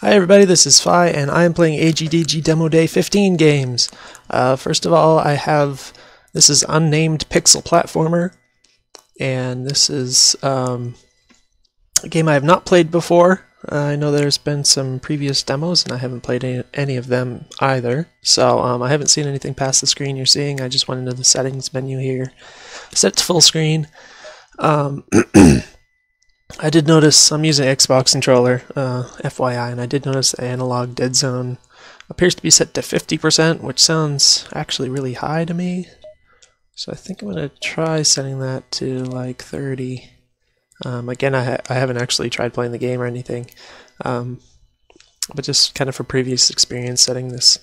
Hi everybody, this is Phi, and I am playing AGDG Demo Day 15 games. First of all, this is Unnamed Pixel Platformer, and this is a game I have not played before. I know there's been some previous demos, and I haven't played any of them either, so I haven't seen anything past the screen you're seeing. I just went into the settings menu here, set to full screen. I did notice I'm using Xbox controller, FYI, and I did notice the analog dead zone appears to be set to 50%, which sounds actually really high to me. So I think I'm going to try setting that to like 30. Again, I haven't actually tried playing the game or anything, but just kind of for previous experience, setting this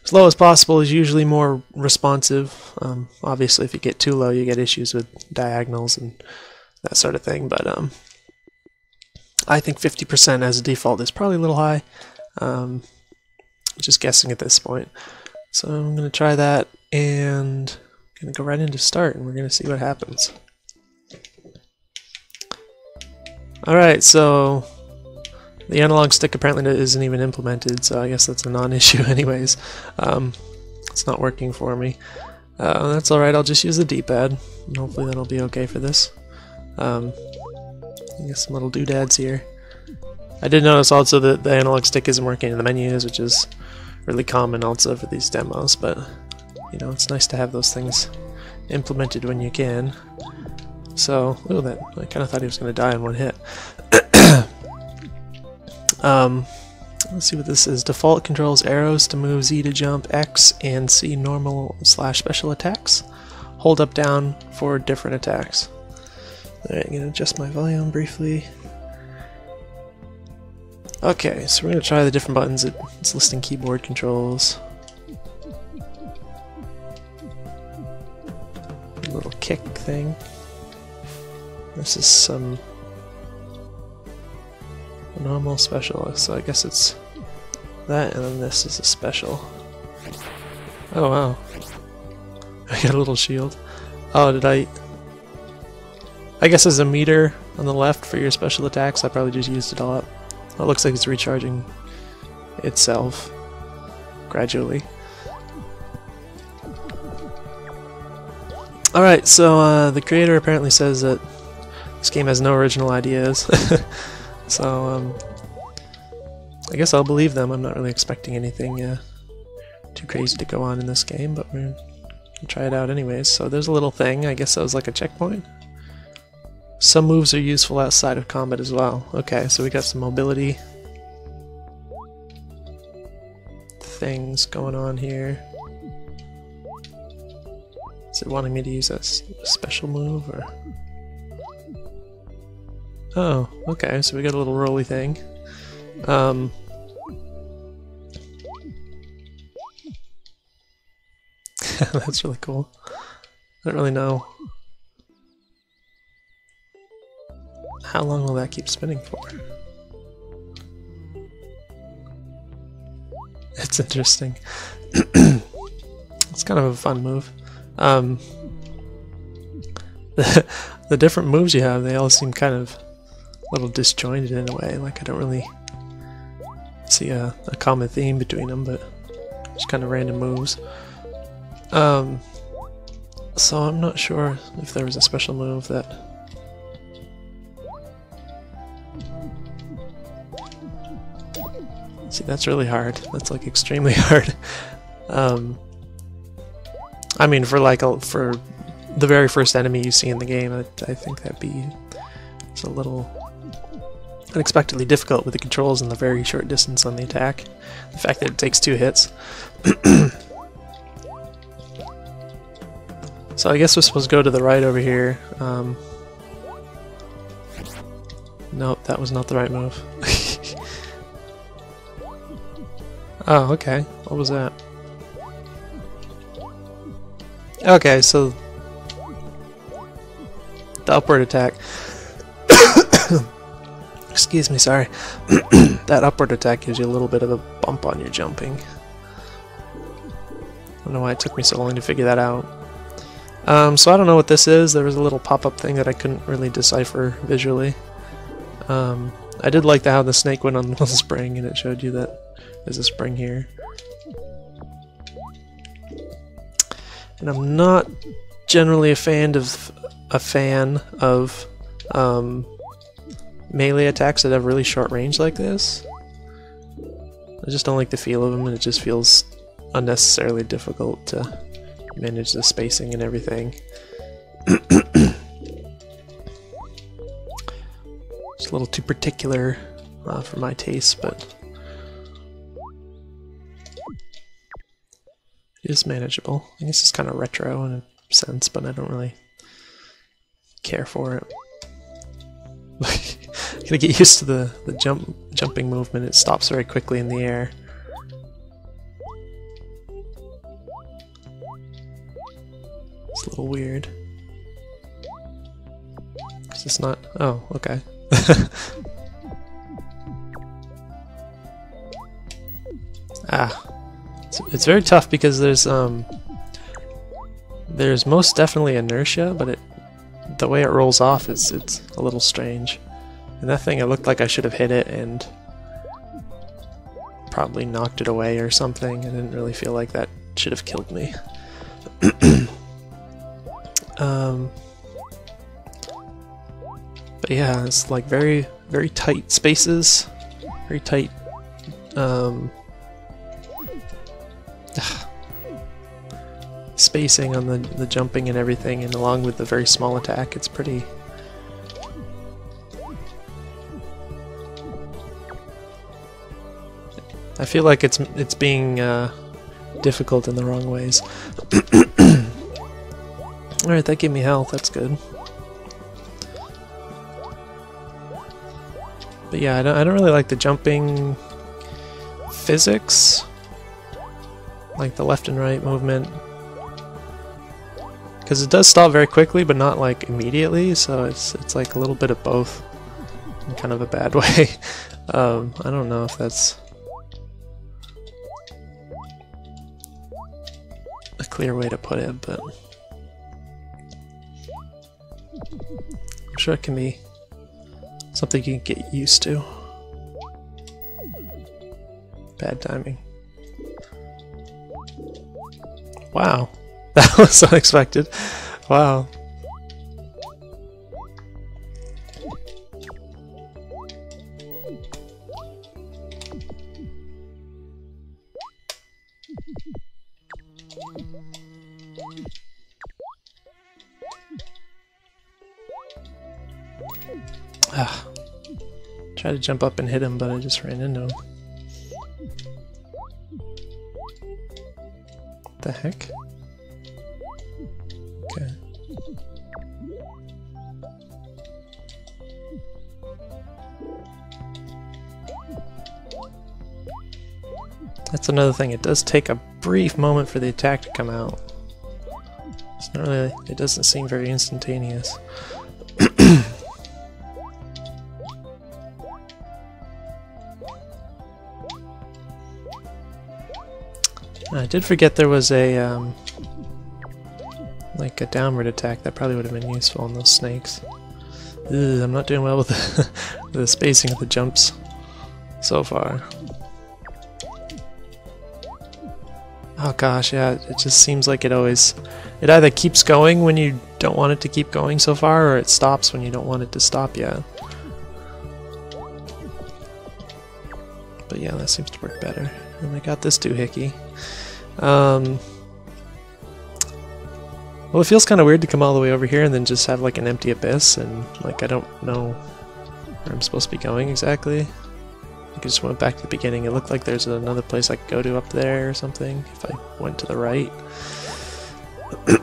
as low as possible is usually more responsive. Obviously, if you get too low, you get issues with diagonals and that sort of thing, but I think 50% as a default is probably a little high. Just guessing at this point. So I'm going to try that, and I'm going to go right into start, and we're going to see what happens. Alright, so the analog stick apparently isn't even implemented, so I guess that's a non-issue anyways. It's not working for me. That's alright, I'll just use the D-pad, and hopefully that'll be okay for this. I guess some little doodads here. I did notice also that the analog stick isn't working in the menus, which is really common also for these demos, but you know, it's nice to have those things implemented when you can. So, ooh, I kind of thought he was going to die in one hit. Let's see what this is. Default controls arrows to move, Z to jump, X and C normal / special attacks. Hold up down for different attacks. Alright, I'm going to adjust my volume briefly. Okay, so we're going to try the different buttons. It's listing keyboard controls. A little kick thing. This is some normal special, so I guess it's that, and then this is a special. Oh wow. I got a little shield. Oh, I guess there's a meter on the left for your special attacks. I probably just used it all up. It looks like it's recharging itself gradually. Alright, so the creator apparently says that this game has no original ideas. So I guess I'll believe them. I'm not really expecting anything too crazy to go on in this game, but we're gonna try it out anyways. So there's a little thing. I guess that was like a checkpoint. Some moves are useful outside of combat as well. Okay, so we got some mobility things going on here. Is it wanting me to use a special move, or? Oh, okay, so we got a little rolly thing. That's really cool. I don't really know. How long will that keep spinning for? It's interesting. It's kind of a fun move. The different moves you have, they all seem kind of a little disjointed in a way. Like I don't really see a common theme between them, but just kind of random moves. So I'm not sure if there was a special move that. See, that's really hard. That's like extremely hard. I mean, for the very first enemy you see in the game, I think it's a little unexpectedly difficult with the controls and the very short distance on the attack. The fact that it takes 2 hits. So I guess we're supposed to go to the right over here. Nope, that was not the right move. Oh, okay. What was that? Okay, so the upward attack. Excuse me, sorry. That upward attack gives you a little bit of a bump on your jumping. I don't know why it took me so long to figure that out. So I don't know what this is. There was a little pop-up thing that I couldn't really decipher visually. I did like how the snake went on the spring and it showed you that there's a spring here. And I'm not generally a fan of melee attacks that have really short range like this. I just don't like the feel of them, and it just feels unnecessarily difficult to manage the spacing and everything. It's a little too particular for my taste, but it is manageable. I guess it's kind of retro in a sense, but I don't really care for it. Gotta get used to the jumping movement. It stops very quickly in the air. It's a little weird. 'Cause it's not... Oh, okay. It's very tough because there's most definitely inertia, but the way it rolls off it's a little strange. And that thing, it looked like I should have hit it and probably knocked it away or something. I didn't really feel like that should have killed me. But yeah, it's like very, very tight spaces, very tight spacing on the jumping and everything, and along with the very small attack, it's pretty... I feel like it's being difficult in the wrong ways. Alright, that gave me health, that's good. But yeah, I don't really like the jumping physics, like the left and right movement, because it does stop very quickly, but not like immediately. So it's like a little bit of both, in kind of a bad way. I don't know if that's a clear way to put it, but I'm sure it can be something you can get used to. Bad timing. Wow, that was unexpected. Wow. Tried to jump up and hit him, but I just ran into him. What the heck? Okay. That's another thing, it does take a brief moment for the attack to come out. It's not really, it doesn't seem very instantaneous. I did forget there was a like a downward attack that probably would have been useful on those snakes. Ugh, I'm not doing well with the spacing of the jumps so far. Oh gosh, yeah, it just seems like it either keeps going when you don't want it to keep going so far, or it stops when you don't want it to stop yet. But yeah, that seems to work better. And I got this doohickey. Well, it feels kind of weird to come all the way over here and then just have like an empty abyss, and like I don't know where I'm supposed to be going exactly. I just went back to the beginning. It looked like there's another place I could go to up there or something if I went to the right.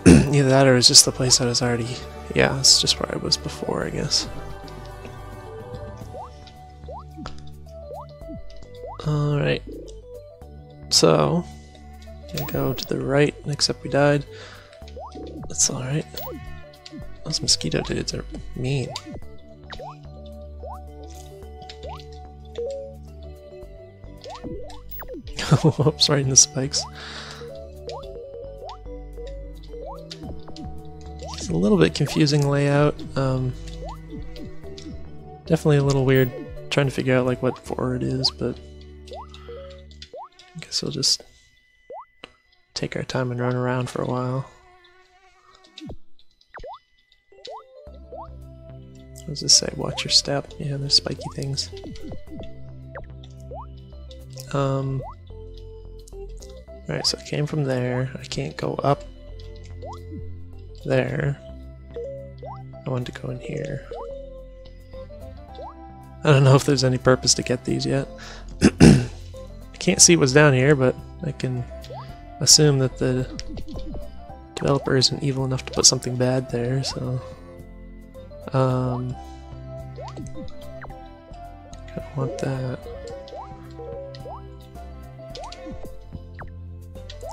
Either that or it was just the place I was already... Yeah, it's just where I was before, I guess. Alright. So, I go to the right, except we died. That's alright. Those mosquito dudes are mean. Whoops, right in the spikes. It's a little bit confusing layout. Definitely a little weird trying to figure out like what forward is, but I guess we'll just take our time and run around for a while. What does this say? Watch your step. Yeah, there's spiky things. Alright, so I came from there. I can't go up there. I wanted to go in here. I don't know if there's any purpose to get these yet. I can't see what's down here, but I can assume that the developer isn't evil enough to put something bad there, so... I don't want that.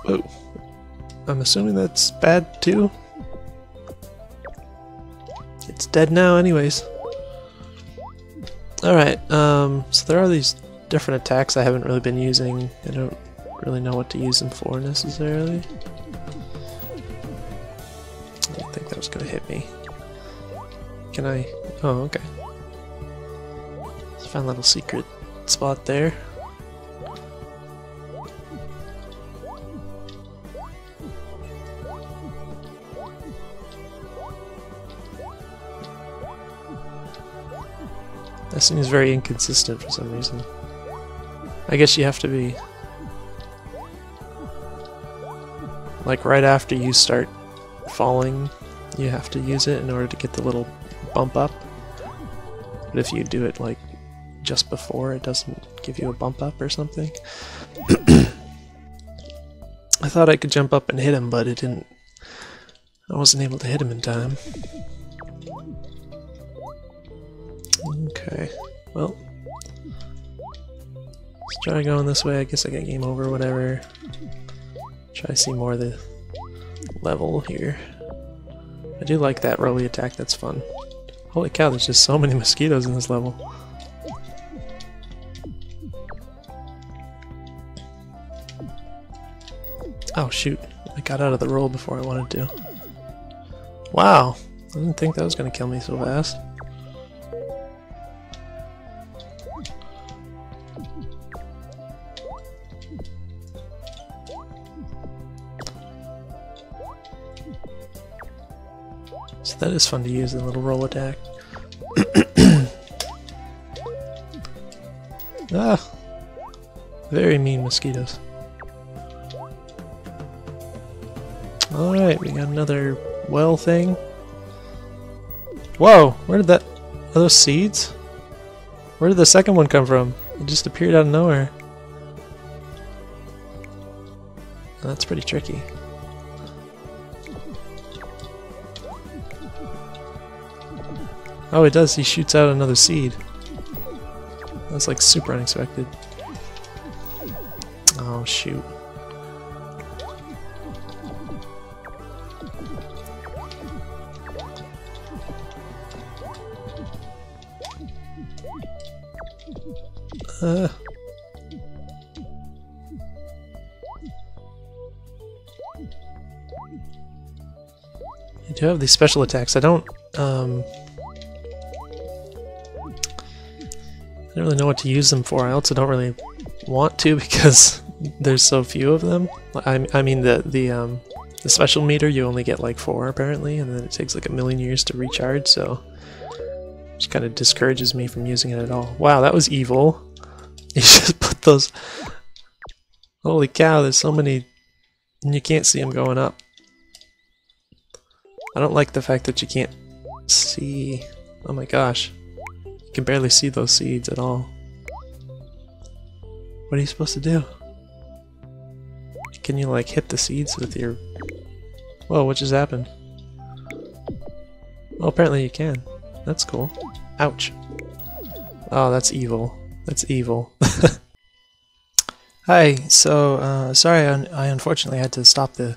Oh, I'm assuming that's bad too? It's dead now anyways. Alright, so there are these different attacks I haven't really been using. I don't really know what to use them for necessarily. I didn't think that was gonna hit me. Can I? Oh, okay. Let's find a little secret spot there. That seems very inconsistent for some reason. I guess you have to be like right after you start falling, you have to use it in order to get the little bump up. But if you do it like just before, it doesn't give you a bump up or something. I thought I could jump up and hit him, but it didn't. I wasn't able to hit him in time. Okay, well, let's try going this way. I guess I got game over, whatever. Try to see more of the level here. I do like that rolly attack, that's fun. Holy cow, there's just so many mosquitoes in this level. Oh shoot, I got out of the roll before I wanted to. Wow, I didn't think that was going to kill me so fast. So that is fun to use, the little roll attack. Ah! Very mean mosquitoes. Alright, we got another well thing. Whoa! Where did that... Are those seeds? Where did the second one come from? It just appeared out of nowhere. That's pretty tricky. Oh, it does. He shoots out another seed. That's like super unexpected. Oh, shoot. You do have these special attacks. I don't really know what to use them for. I also don't really want to because there's so few of them. I mean the special meter you only get like 4 apparently, and then it takes like 1,000,000 years to recharge, so it just kind of discourages me from using it at all. Wow, that was evil. You just put those... Holy cow, there's so many, and you can't see them going up. I don't like the fact that you can't see... Oh my gosh. You can barely see those seeds at all. What are you supposed to do? Can you like hit the seeds with your... Whoa, what just happened? Oh, apparently you can. That's cool. Ouch. Oh, that's evil. That's evil. Hi, so sorry I unfortunately had to stop the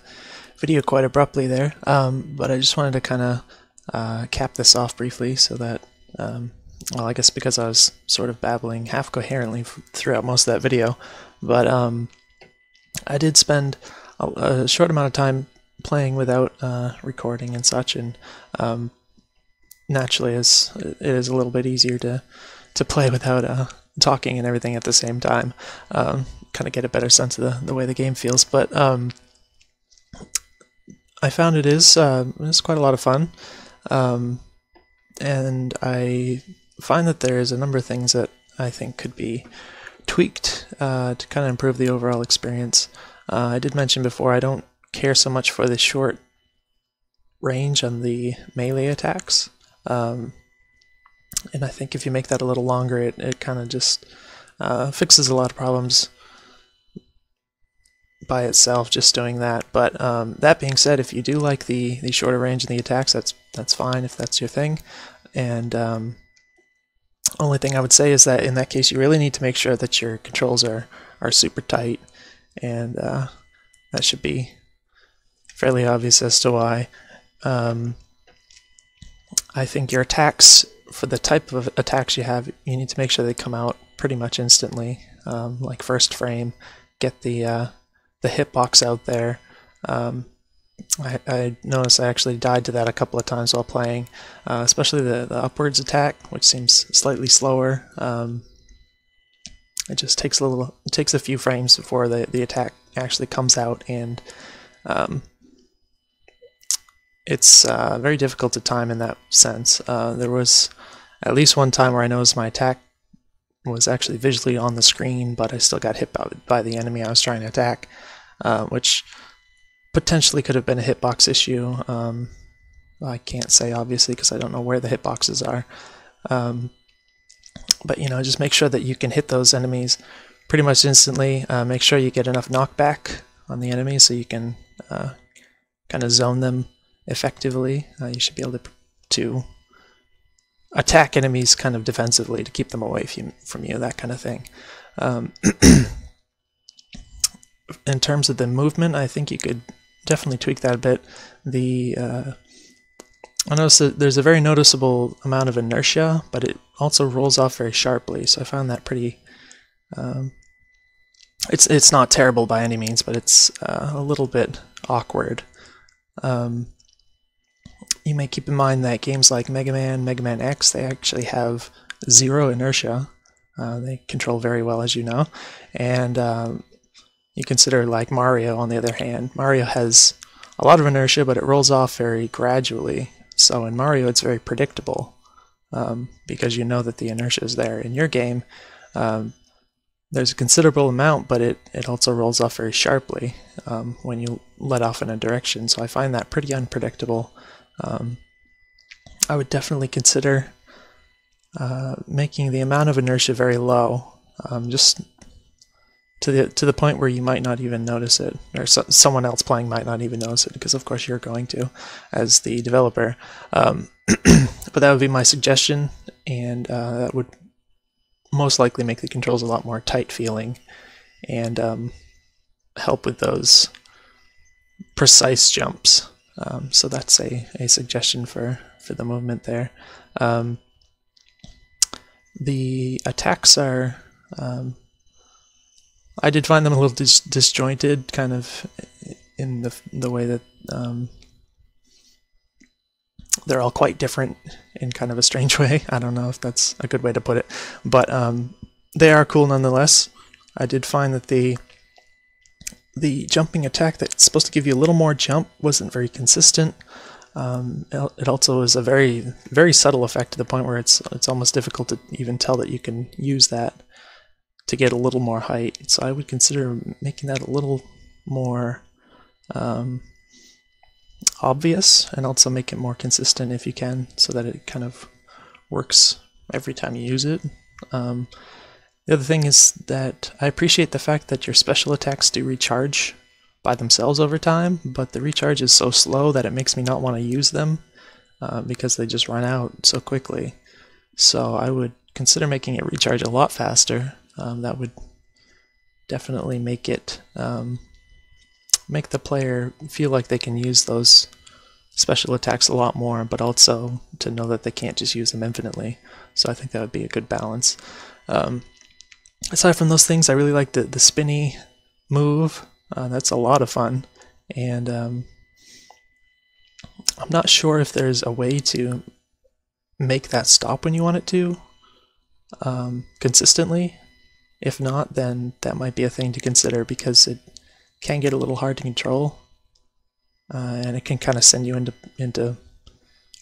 video quite abruptly there, but I just wanted to kind of cap this off briefly so that, well, I guess because I was sort of babbling half coherently throughout most of that video, but I did spend a short amount of time playing without recording and such, and naturally it is a little bit easier to to play without talking and everything at the same time. Kind of get a better sense of the way the game feels. But I found it is quite a lot of fun, and I find that there is a number of things that I think could be tweaked to kind of improve the overall experience. I did mention before I don't care so much for the short range on the melee attacks, and I think if you make that a little longer, it kind of just fixes a lot of problems by itself, just doing that. But that being said, if you do like the shorter range in the attacks, that's fine if that's your thing. And only thing I would say is that in that case, you really need to make sure that your controls are super tight, and that should be fairly obvious as to why. I think your attacks, for the type of attacks you have, you need to make sure they come out pretty much instantly, like first frame. Get the hitbox out there. I noticed I actually died to that a couple of times while playing, especially the upwards attack, which seems slightly slower. It just takes a few frames before the attack actually comes out, and it's very difficult to time in that sense. There was at least one time where I noticed my attack was actually visually on the screen, but I still got hit by the enemy I was trying to attack, which potentially could have been a hitbox issue. I can't say obviously because I don't know where the hitboxes are. But just make sure that you can hit those enemies pretty much instantly. Make sure you get enough knockback on the enemy so you can kind of zone them effectively. You should be able to attack enemies kind of defensively to keep them away from you, that kind of thing. In terms of the movement, I think you could definitely tweak that a bit. I noticed that there's a very noticeable amount of inertia, but it also rolls off very sharply, so I found that pretty... it's not terrible by any means, but it's a little bit awkward. You may keep in mind that games like Mega Man X, they actually have zero inertia. They control very well, as you know. And you consider like Mario, on the other hand. Mario has a lot of inertia, but it rolls off very gradually. So in Mario, it's very predictable because you know that the inertia is there. In your game, there's a considerable amount, but it also rolls off very sharply when you let off in a direction. So I find that pretty unpredictable. I would definitely consider making the amount of inertia very low, just to the point where you might not even notice it, or someone else playing might not even notice it, because of course you're going to, as the developer. But that would be my suggestion, and that would most likely make the controls a lot more tight feeling, and help with those precise jumps. So that's a suggestion for the movement there. The attacks are, I did find them a little disjointed, kind of in the way that they're all quite different in kind of a strange way. I don't know if that's a good way to put it, but they are cool nonetheless. I did find that the jumping attack that's supposed to give you a little more jump wasn't very consistent. It also is a very, very subtle effect to the point where it's almost difficult to even tell that you can use that to get a little more height. So I would consider making that a little more obvious, and also make it more consistent if you can, so that it kind of works every time you use it. The other thing is that I appreciate the fact that your special attacks do recharge by themselves over time, but the recharge is so slow that it makes me not want to use them because they just run out so quickly. So I would consider making it recharge a lot faster. That would definitely make it make the player feel like they can use those special attacks a lot more, but also to know that they can't just use them infinitely. So I think that would be a good balance. Aside from those things, I really like the spinny move. That's a lot of fun, and I'm not sure if there's a way to make that stop when you want it to. consistently. If not, then that might be a thing to consider, because it can get a little hard to control, and it can kind of send you into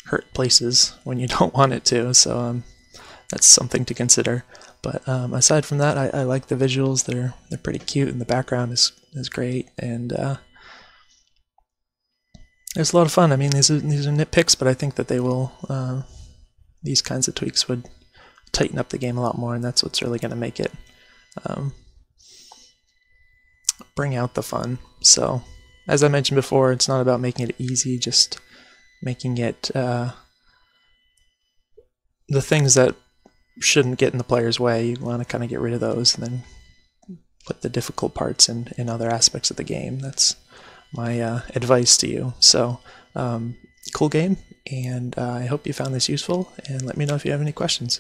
hurt places when you don't want it to. So that's something to consider. But aside from that, I like the visuals. They're pretty cute, and the background is great, and it's a lot of fun. I mean, these are nitpicks, but I think that they will. These kinds of tweaks would tighten up the game a lot more, and that's what's really going to make it bring out the fun. So, as I mentioned before, it's not about making it easy, just making it the things that shouldn't get in the player's way. You want to kind of get rid of those, and then put the difficult parts in other aspects of the game. That's my advice to you. So, cool game, and I hope you found this useful, and let me know if you have any questions.